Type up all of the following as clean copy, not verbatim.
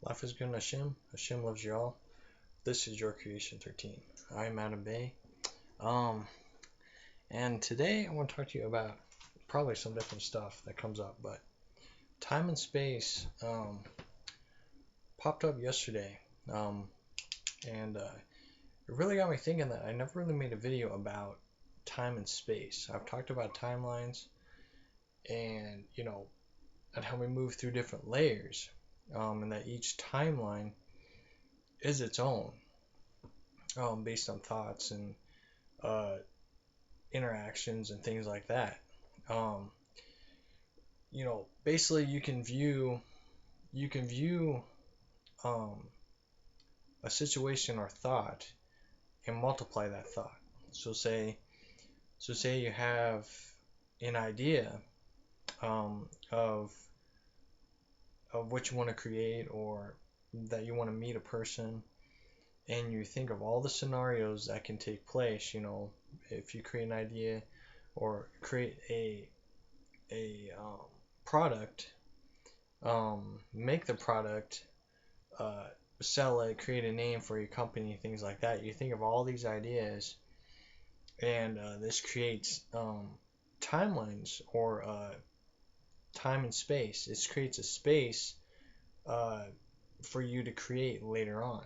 Life is good in Hashem. Hashem loves you all. This is your Creation 13. I'm Adam Bay. Um, and today I want to talk to you about probably some different stuff that comes up, but time and space popped up yesterday. And it really got me thinking that I never really made a video about time and space. I've talked about timelines and, and how we move through different layers, and that each timeline is its own, based on thoughts and uh, interactions and things like that. Um, Basically you can view um, a situation or thought and multiply that thought. So say you have an idea, of what you want to create, or that you want to meet a person, and you think of all the scenarios that can take place. If you create an idea or create a product, make the product, uh, sell it, create a name for your company, things like that. You think of all these ideas, and this creates timelines, or time and space. It creates a space uh, for you to create later on.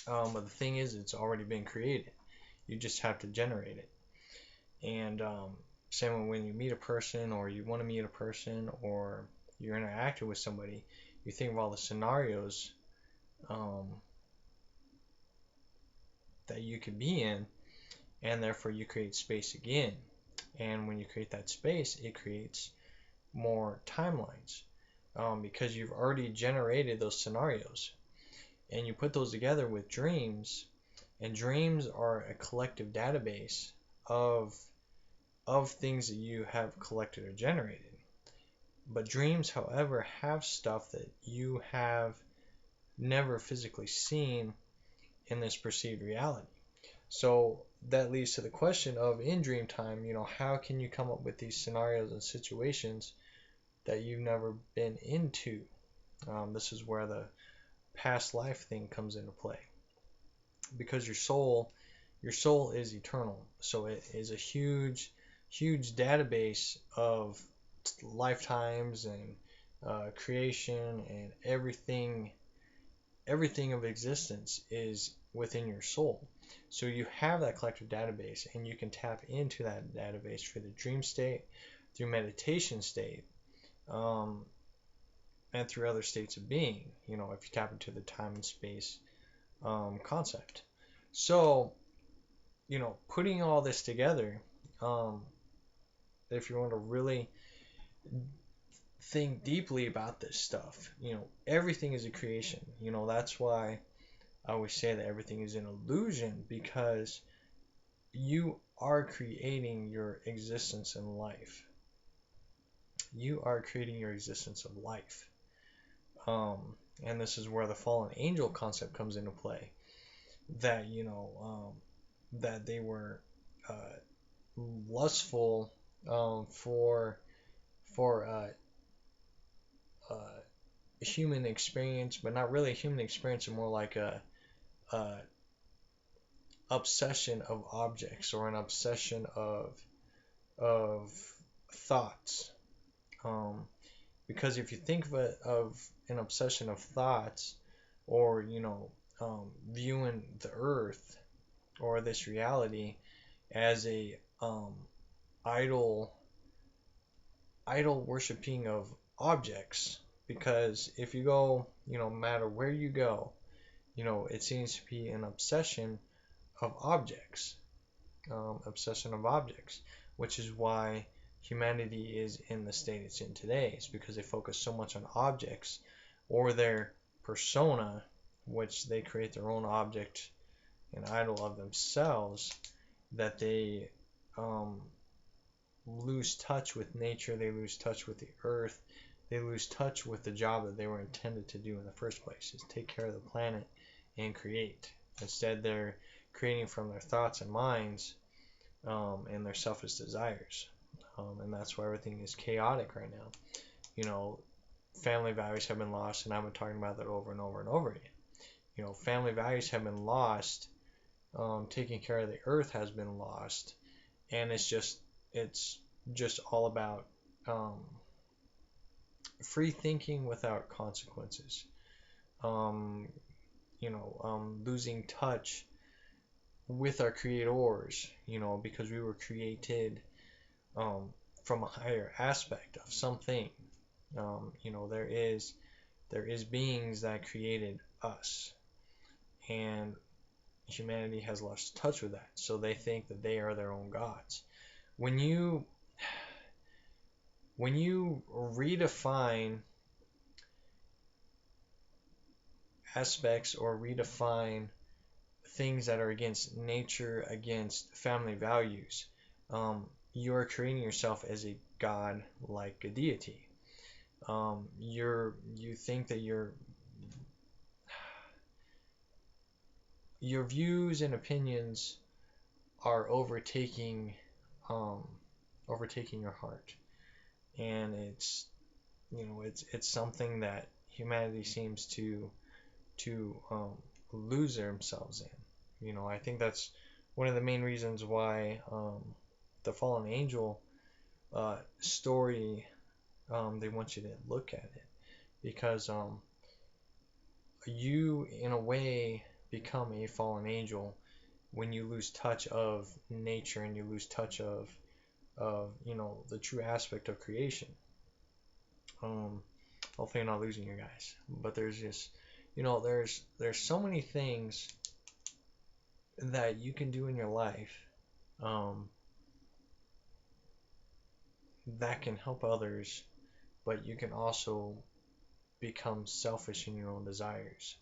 But the thing is, it's already been created. You just have to generate it. And same when you meet a person, or you want to meet a person, or you're interacting with somebody, you think of all the scenarios um, that you could be in, and therefore you create space again. And when you create that space, it creates more timelines, because you've already generated those scenarios. And you put those together with dreams, and dreams are a collective database of things that you have collected or generated. But dreams, however, have stuff that you have never physically seen in this perceived reality. So that leads to the question of, in dream time, how can you come up with these scenarios and situations that you've never been into? This is where the past life thing comes into play, because your soul is eternal. So it is a huge database of lifetimes and creation, and everything of existence is within your soul. So you have that collective database, and you can tap into that database for the dream state, through meditation state, and through other states of being, if you tap into the time and space concept. So, putting all this together, if you want to really think deeply about this stuff, everything is a creation. That's why I always say that everything is an illusion, because you are creating your existence in life. You are creating your existence of life. And this is where the fallen angel concept comes into play. That that they were lustful for human experience, but not really a human experience, and more like a obsession of objects, or an obsession of thoughts. Because if you think of an obsession of thoughts, or viewing the earth or this reality as a idol worshiping of objects. Because if you go, no matter where you go, it seems to be an obsession of objects, which is why humanity is in the state it's in today. It's because they focus so much on objects, or their persona, which they create their own object and idol of themselves, that they lose touch with nature, they lose touch with the earth, they lose touch with the job that they were intended to do in the first place, is take care of the planet and create. Instead, they're creating from their thoughts and minds, and their selfish desires. And that's why everything is chaotic right now. family values have been lost, and I've been talking about that over and over and over again. Family values have been lost. Taking care of the earth has been lost, and it's just all about um, free thinking without consequences. Um, Losing touch with our creators, because we were created um, from a higher aspect of something. There is beings that created us, and humanity has lost touch with that. So they think that they are their own gods. When you redefine aspects or redefine things that are against nature, against family values, you are creating yourself as a god, like a deity. You think that your views and opinions are um, overtaking your heart, and it's something that humanity seems to lose themselves in. I think that's one of the main reasons why the fallen angel story, they want you to look at it, because you in a way become a fallen angel when you lose touch of nature and you lose touch of the true aspect of creation. um Hopefully I'm not losing you guys, but there's just there's so many things that you can do in your life um that can help others, but you can also become selfish in your own desires.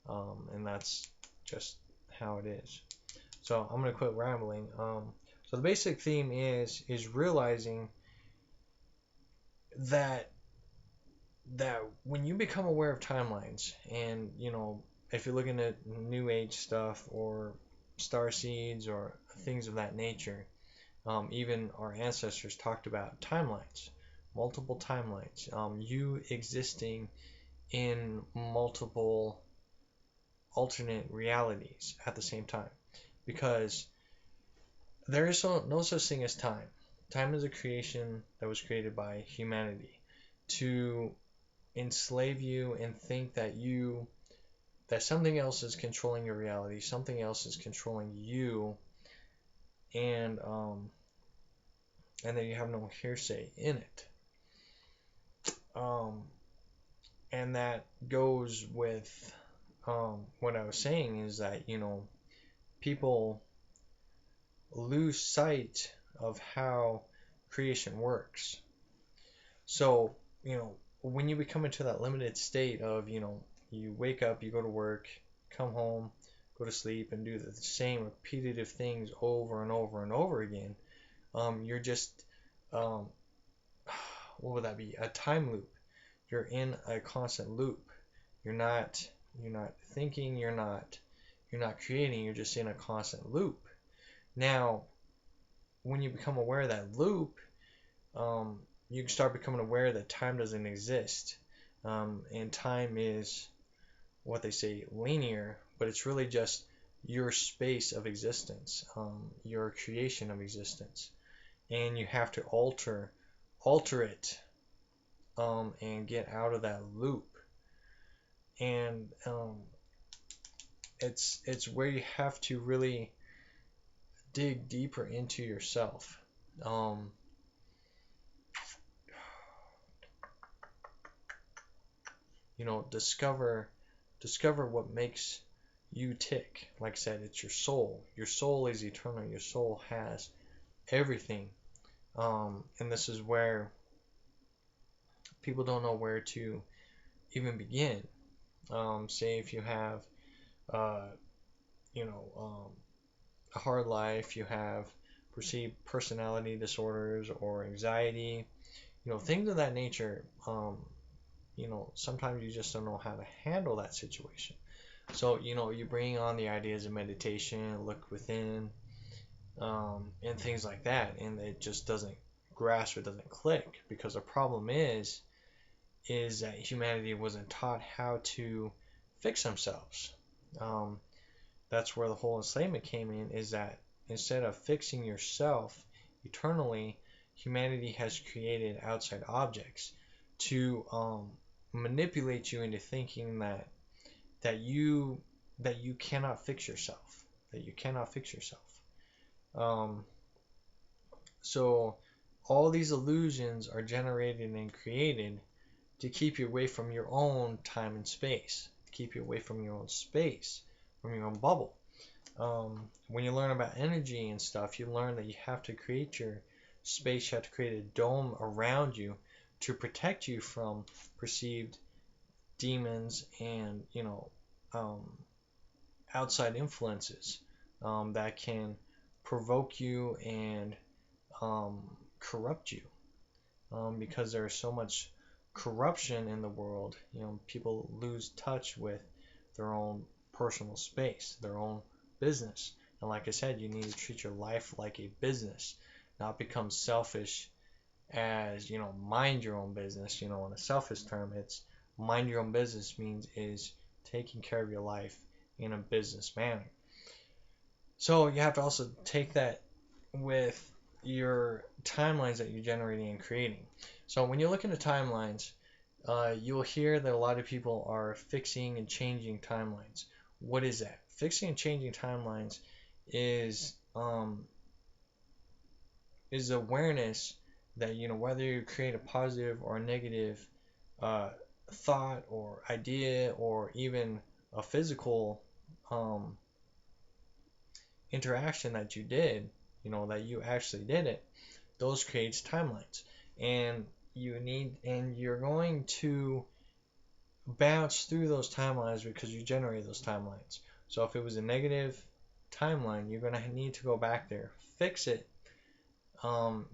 And that's just how it is. So I'm gonna quit rambling. So the basic theme is realizing that when you become aware of timelines, and if you're looking at new age stuff or star seeds or things of that nature, even our ancestors talked about timelines, multiple timelines, you existing in multiple alternate realities at the same time, because there is no such thing as time. Time is a creation that was created by humanity to enslave you and think that something else is controlling your reality, something else is controlling you, and that you have no hearsay in it. Um, and that goes with what I was saying, is that people lose sight of how creation works. So, when you become into that limited state of, you wake up, you go to work, come home, go to sleep, and do the same repetitive things over and over and over again, you're just, um, what would that be? A time loop. You're in a constant loop. You're not thinking, you're not creating, you're just in a constant loop. Now, when you become aware of that loop, you can start becoming aware that time doesn't exist. And time is what they say linear, but it's really just your space of existence, your creation of existence, and you have to alter it, and get out of that loop. And it's where you have to really dig deeper into yourself. Um, discover what makes you tick. Like I said, it's your soul. Your soul is eternal. Your soul has everything. And this is where people don't know where to even begin. Say if you have, uh, a hard life, you have perceived personality disorders or anxiety, things of that nature. Sometimes you just don't know how to handle that situation. So, you bring on the ideas of meditation, look within, and things like that, and it just doesn't grasp, it doesn't click, because the problem is is that humanity wasn't taught how to fix themselves. Um, that's where the whole enslavement came in, is that instead of fixing yourself eternally, humanity has created outside objects to manipulate you into thinking that you that you cannot fix yourself, that you cannot fix yourself. Um, so all these illusions are generated and created to keep you away from your own time and space, to keep you away from your own space, from your own bubble. When you learn about energy and stuff, you learn that you have to create your space, you have to create a dome around you to protect you from perceived demons and, um, outside influences that can provoke you and corrupt you. Because there's so much corruption in the world, people lose touch with their own personal space, their own business. And like I said, you need to treat your life like a business, not become selfish as, mind your own business. In a selfish term, it's mind your own business means is taking care of your life in a business manner. So you have to also take that with your timelines that you're generating and creating. So when you look into timelines, you'll hear that a lot of people are fixing and changing timelines. What is that? Fixing and changing timelines is awareness that, whether you create a positive or a negative thought or idea or even a physical interaction that you did, that you actually did it, those creates timelines. And you're going to bounce through those timelines because you generate those timelines. So if it was a negative timeline, you're going to need to go back there, fix it,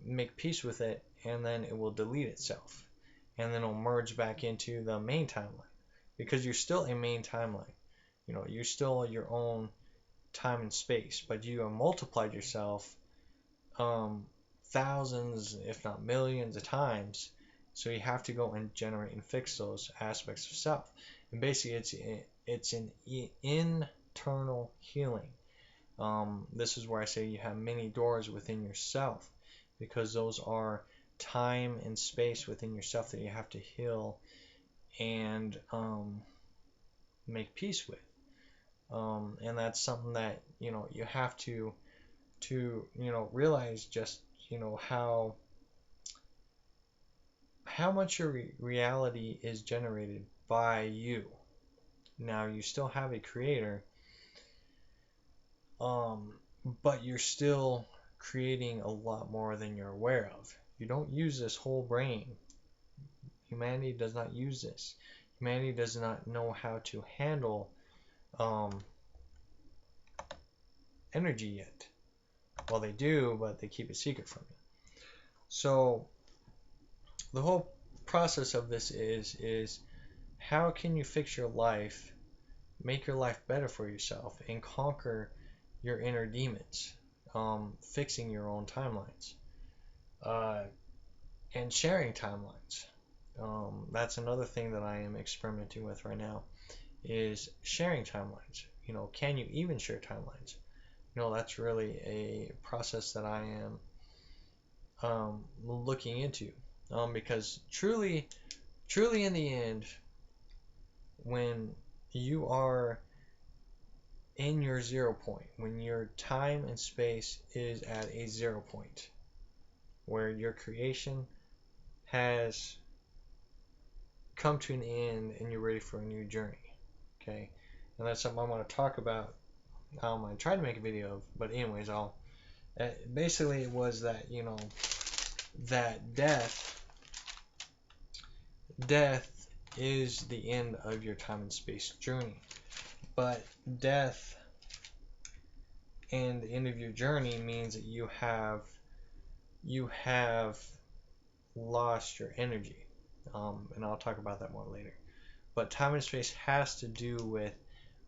make peace with it, and then it will delete itself. And then it'll merge back into the main timeline because you're still a main timeline. You're still your own time and space, but you have multiplied yourself thousands, if not millions of times. So you have to go and generate and fix those aspects of self. And basically, it's an internal healing. This is where I say you have many doors within yourself, because those are time and space within yourself that you have to heal and make peace with. And that's something that you have to realize just how much your reality is generated by you. Now you still have a creator, but you're still creating a lot more than you're aware of. You don't use this whole brain. Humanity does not use this. Humanity does not know how to handle energy yet. Well, they do, but they keep it secret from you. So the whole process of this is how can you fix your life, make your life better for yourself, and conquer your inner demons, fixing your own timelines, and sharing timelines. That's another thing that I am experimenting with right now, is sharing timelines. Can you even share timelines? That's really a process that I am looking into, because truly in the end, when you are in your 0 point, when your time and space is at a 0 point, where your creation has come to an end and you're ready for a new journey, okay? And that's something I want to talk about. I tried to make a video of, but anyways, basically it was that, that death is the end of your time and space journey. But death and the end of your journey means that you have lost your energy. And I'll talk about that more later. But time and space has to do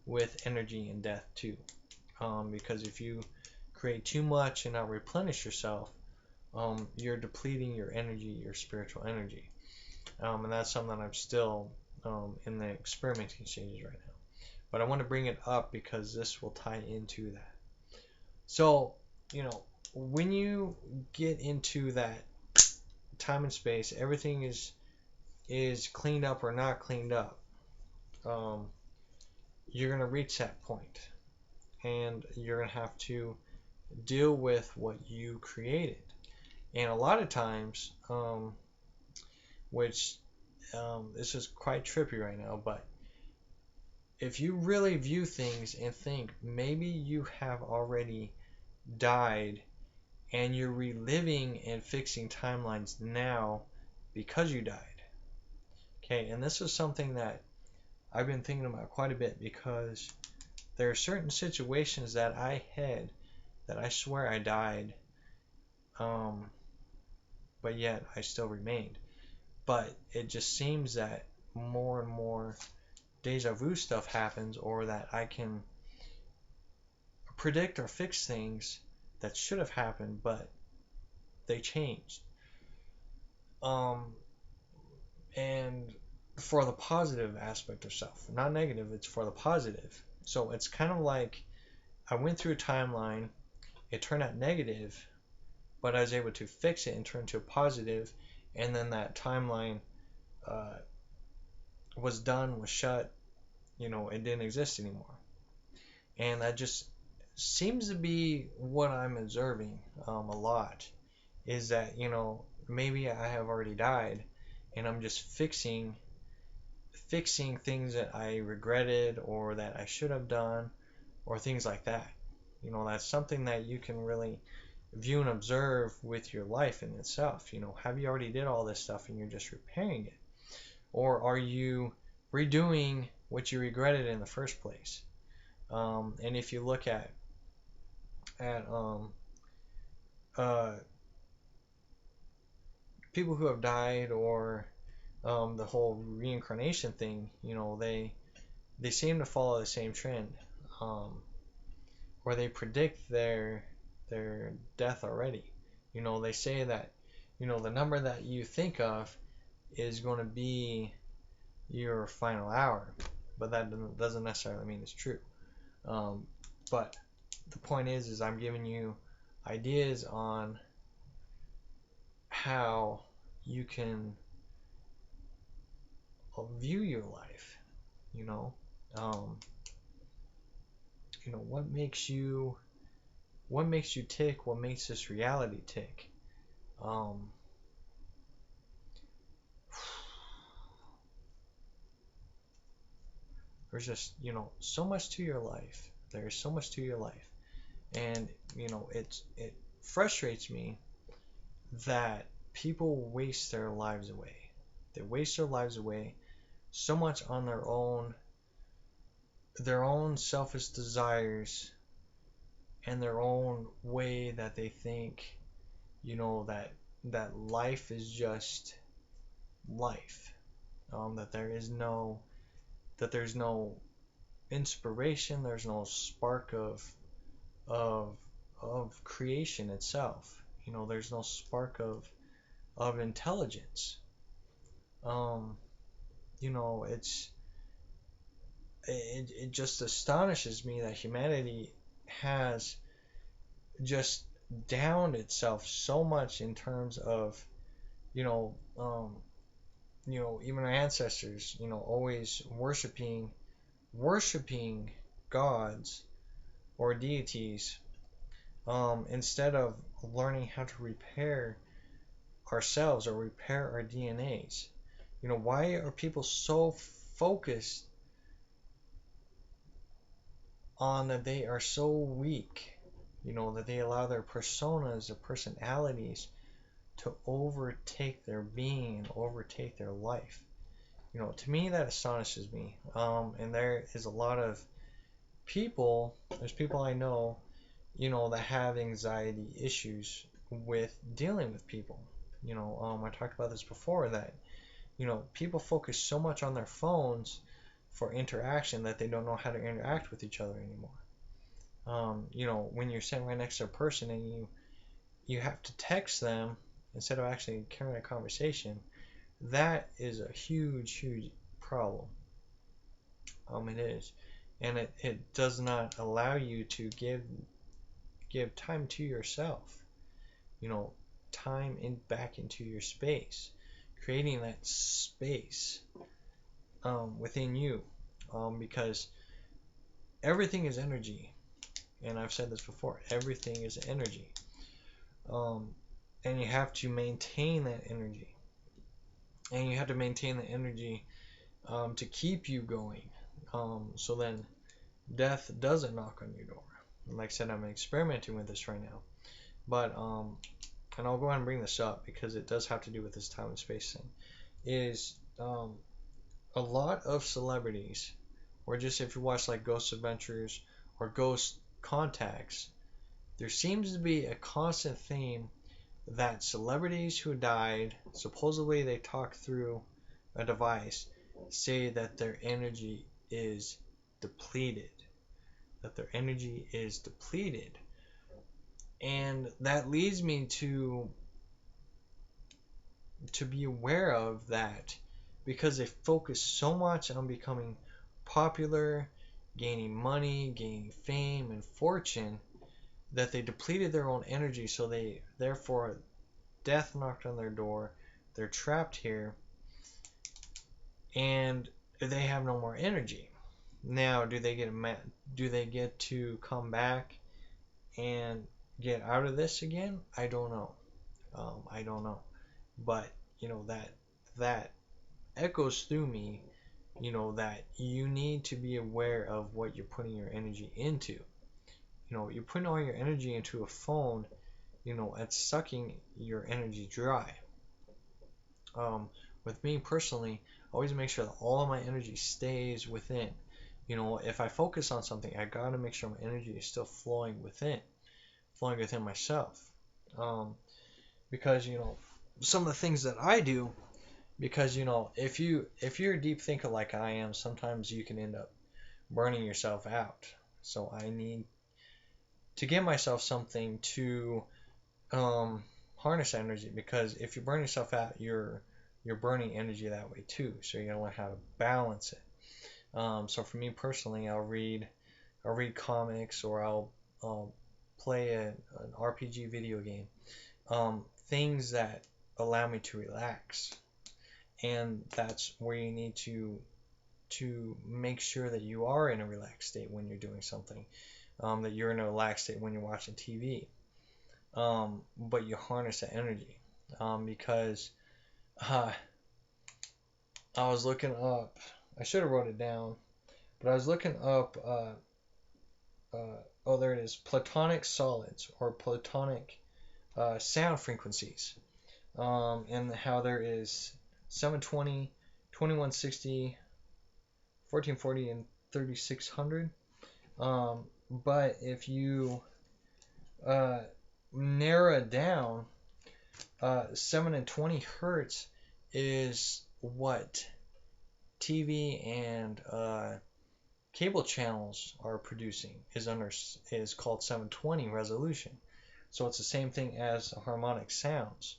with energy and death too. Because if you create too much and not replenish yourself, you're depleting your energy, your spiritual energy. And that's something that I'm still in the experimenting stages right now. But I want to bring it up because this will tie into that. So, you know, when you get into that time and space, everything is cleaned up or not cleaned up. Um, you're gonna reach that point, and you're gonna have to deal with what you created. And a lot of times, which this is quite trippy right now, but if you really view things and think maybe you have already died and you're reliving and fixing timelines now because you died. Okay, and this is something that I've been thinking about quite a bit because there are certain situations that I had that I swear I died, um, but yet I still remained. But it just seems that more and more deja vu stuff happens, or that I can predict or fix things that should have happened, but they changed. Um, and for the positive aspect of stuff, not negative, it's for the positive. So it's kind of like I went through a timeline, it turned out negative, but I was able to fix it and turn to a positive, and then that timeline uh, was done, was shut, it didn't exist anymore. And that just seems to be what I'm observing a lot is that, maybe I have already died and I'm just fixing things that I regretted or that I should have done or things like that. That's something that you can really view and observe with your life in itself. Have you already did all this stuff and you're just repairing it? Or are you redoing what you regretted in the first place? And if you look at uh, people who have died or the whole reincarnation thing, they seem to follow the same trend, um, where they predict their death already. They say that the number that you think of is going to be your final hour, but that doesn't necessarily mean it's true. Um, but the point is I'm giving you ideas on how you can view your life. You know, um, what makes you tick, what makes this reality tick. Um, there's just so much to your life. There's so much to your life, and it frustrates me that people waste their lives away. They waste their lives away so much on their own selfish desires and their own way that they think, that life is just life. That there's no inspiration, there's no spark of of creation itself. There's no spark of intelligence. Um, it's it just astonishes me that humanity has just downed itself so much in terms of you know um, even our ancestors always worshiping gods or deities, instead of learning how to repair ourselves or repair our DNAs. Why are people so focused on that they are so weak, that they allow their personas, their personalities to overtake their being and overtake their life? To me, that astonishes me. And there is a lot of there's people I know, that have anxiety issues with dealing with people. I talked about this before that, people focus so much on their phones for interaction that they don't know how to interact with each other anymore. When you're sitting right next to a person and you have to text them instead of actually carrying a conversation, That is a huge problem. It is. And it does not allow you to give time to yourself. You know, time back into your space. Creating that space within you. Because everything is energy. And I've said this before, everything is energy. Um, and you have to maintain that energy. And you have to maintain the energy to keep you going. So then death doesn't knock on your door. Like I said, I'm experimenting with this right now. But, and I'll go ahead and bring this up because it does have to do with this time and space thing, is a lot of celebrities, or just if you watch like Ghost Adventures or Ghost Contacts, there seems to be a constant theme that celebrities who died, supposedly they talk through a device, say that their energy is depleted. That their energy is depleted. And that leads me to be aware of that, because they focus so much on becoming popular, gaining money, gaining fame and fortune, that they depleted their own energy, so they therefore death knocked on their door, they're trapped here, and they have no more energy. Now, do they get to come back and get out of this again? I don't know. I don't know. But that echoes through me. That you need to be aware of what you're putting your energy into. You're putting all your energy into a phone. It's sucking your energy dry. With me personally, I always make sure that all of my energy stays within. If I focus on something, I gotta make sure my energy is still flowing within myself. Because some of the things that I do, because if you're a deep thinker like I am, sometimes you can end up burning yourself out. So I need to give myself something to harness energy, because if you burn yourself out, you're burning energy that way too. So you gotta learn how to balance it. So for me personally, I'll read comics, or I'll play an RPG video game. Things that allow me to relax, and that's where you need to make sure that you are in a relaxed state when you're doing something. That you're in a relaxed state when you're watching TV. But you harness that energy. Because I was looking up, I should have wrote it down, but I was looking up, oh, there it is, platonic solids, or platonic sound frequencies, and how there is 720, 2160, 1440, and 3600. But if you narrow it down, 7 and 20 hertz is what TV and cable channels are producing, is called 720 resolution. So it's the same thing as harmonic sounds.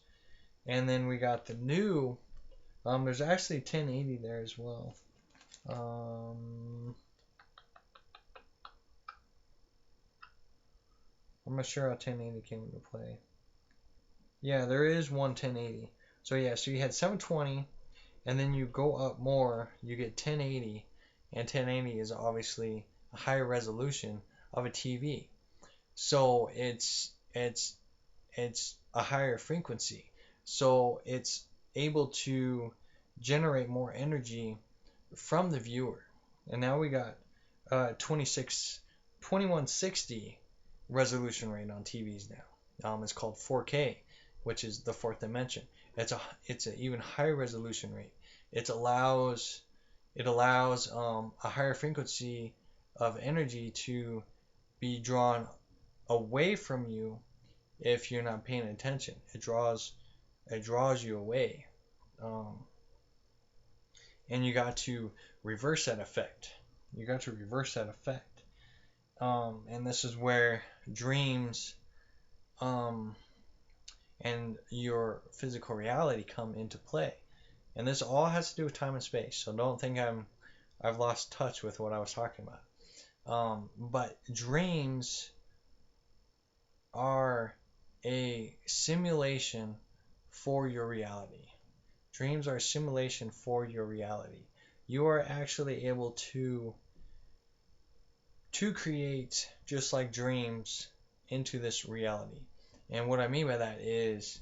And then we got the new, there's actually 1080 there as well. I'm not sure how 1080 came into play. Yeah, there is one 1080. So yeah, so you had 720, and then you go up more, you get 1080, and 1080 is obviously a higher resolution of a TV. So it's a higher frequency. So it's able to generate more energy from the viewer. And now we got 2160 resolution rate on TVs now. It's called 4K, which is the fourth dimension. It's an even higher resolution rate. It allows a higher frequency of energy to be drawn away from you if you're not paying attention. It draws you away, and you got to reverse that effect. And this is where dreams and your physical reality come into play. And this all has to do with time and space. So don't think I've lost touch with what I was talking about. But dreams are a simulation for your reality. Dreams are a simulation for your reality. You are actually able to create, just like dreams, into this reality. And what I mean by that is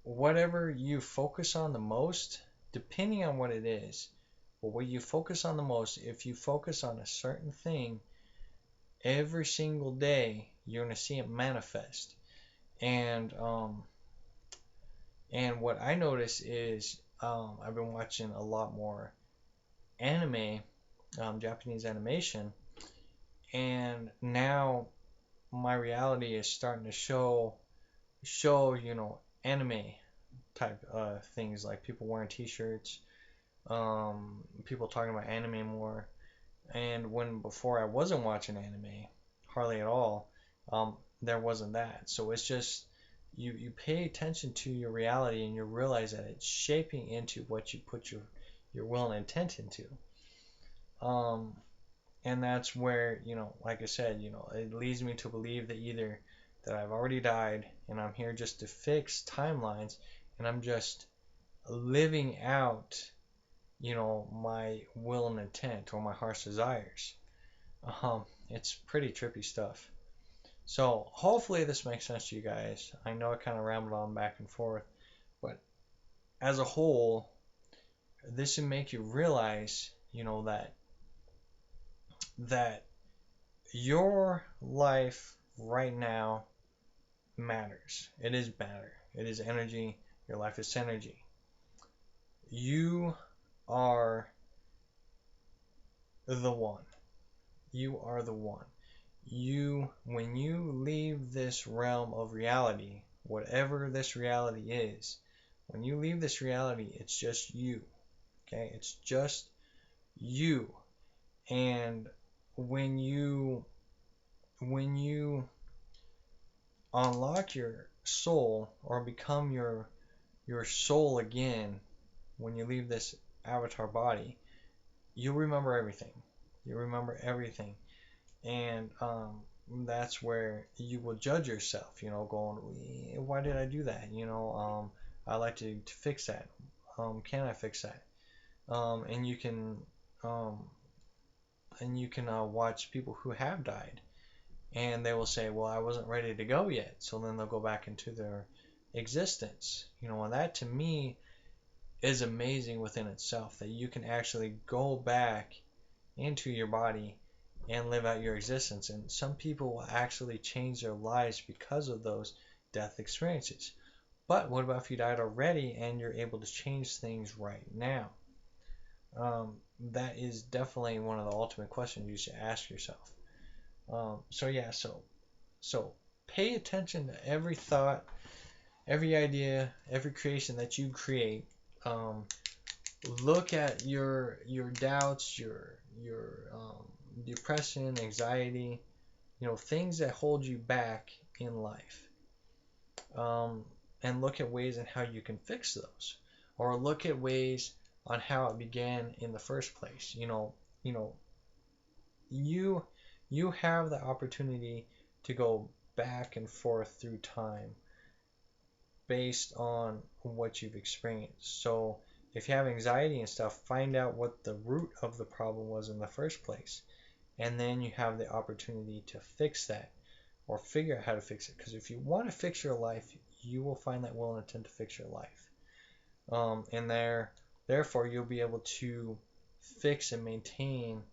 whatever you focus on the most, depending on what it is, but what you focus on the most, if you focus on a certain thing every single day, you're going to see it manifest. And what I notice is I've been watching a lot more anime, Japanese animation, and now my reality is starting to show anime type things, like people wearing t-shirts, people talking about anime more. And when before I wasn't watching anime hardly at all, there wasn't that. So it's just you pay attention to your reality and you realize that it's shaping into what you put your will and intent into. Um, and that's where, like I said, it leads me to believe that either that I've already died and I'm here just to fix timelines, and I'm just living out, my will and intent, or my heart's desires. It's pretty trippy stuff. So hopefully this makes sense to you guys. I know I kind of rambled on back and forth, but as a whole, this should make you realize, that your life right now matters. It is matter. It is energy. Your life is energy. You are the one. You are the one. When you leave this realm of reality, whatever this reality is, when you leave this reality, it's just you. Okay? It's just you. And when you unlock your soul, or become your soul again, when you leave this avatar body, you'll remember everything. You remember everything. And that's where you will judge yourself, going, why did I do that? I like to fix that. Can I fix that? And you can watch people who have died, and they will say, well, I wasn't ready to go yet. So then they'll go back into their existence. And that to me is amazing within itself, that you can actually go back into your body and live out your existence. And some people will actually change their lives because of those death experiences. But what about if you died already and you're able to change things right now? That is definitely one of the ultimate questions you should ask yourself. So pay attention to every thought, every idea, every creation that you create. Look at your doubts, your depression, anxiety, things that hold you back in life, and look at ways and how you can fix those, or look at ways on how it began in the first place. You know, you have the opportunity to go back and forth through time based on what you've experienced. So if you have anxiety and stuff, find out what the root of the problem was in the first place. And then you have the opportunity to fix that, or figure out how to fix it. Because if you want to fix your life, you will find that will and intent to fix your life. Therefore, you'll be able to fix and maintain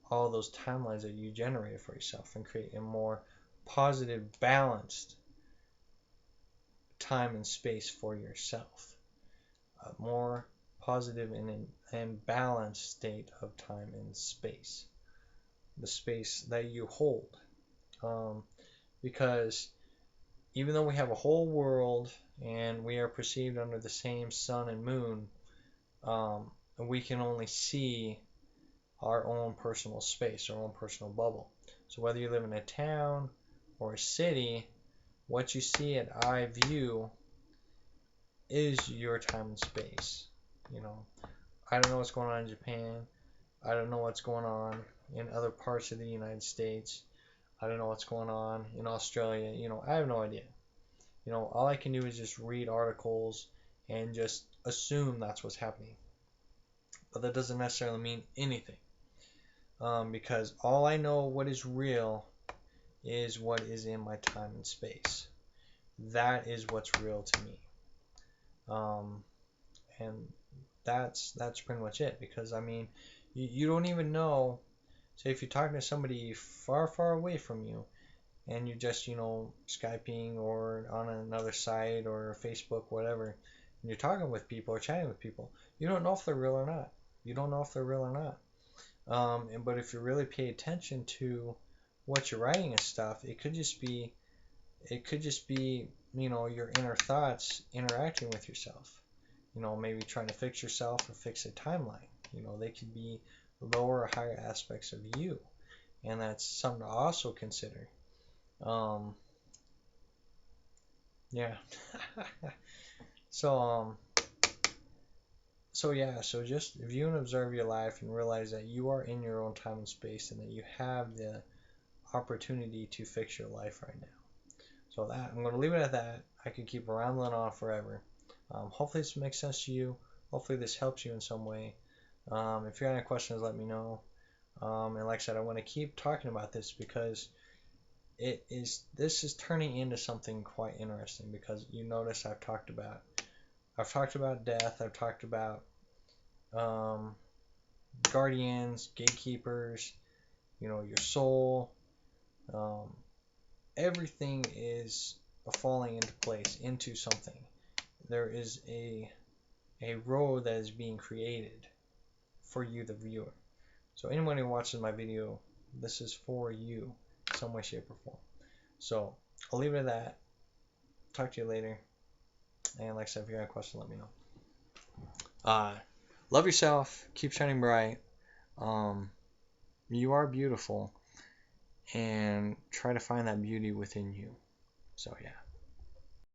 all those timelines that you generated for yourself, and create a more positive, balanced time and space for yourself. A more positive and balanced state of time and space. The space that you hold. Because even though we have a whole world and we are perceived under the same sun and moon, we can only see our own personal space, our own personal bubble. So whether you live in a town or a city, what you see at eye view is your time and space. You know, I don't know what's going on in Japan. I don't know what's going on in other parts of the United States. I don't know what's going on in Australia. I have no idea. All I can do is just read articles and just assume that's what's happening. But that doesn't necessarily mean anything. Because all I know what is real is what is in my time and space. That is what's real to me. Um, and that's pretty much it. Because I mean, you don't even know. Say if you're talking to somebody far, far away from you, and you're just Skyping or on another site or Facebook, whatever, and you're talking with people or chatting with people, you don't know if they're real or not. You don't know if they're real or not. But if you really pay attention to what you're writing and stuff, it could just be your inner thoughts interacting with yourself. Maybe trying to fix yourself or fix a timeline. They could be lower or higher aspects of you, and that's something to also consider. Um, yeah. So so just view and observe your life and realize that you are in your own time and space, and that you have the opportunity to fix your life right now. So that I'm going to leave it at that. I could keep rambling on forever. Hopefully this makes sense to you. Hopefully this helps you in some way. If you have any questions, let me know. And like I said, I want to keep talking about this because this is turning into something quite interesting, because you notice I've talked about death. I've talked about um, guardians, gatekeepers, your soul. Um, Everything is falling into place, into something. There is a road that is being created for you, the viewer. So anyone who watches my video, this is for you, some way, shape, or form. So I'll leave it at that. Talk to you later. And like I said, if you have a question, let me know. Love yourself. Keep shining bright. Um, you are beautiful. And try to find that beauty within you. So yeah.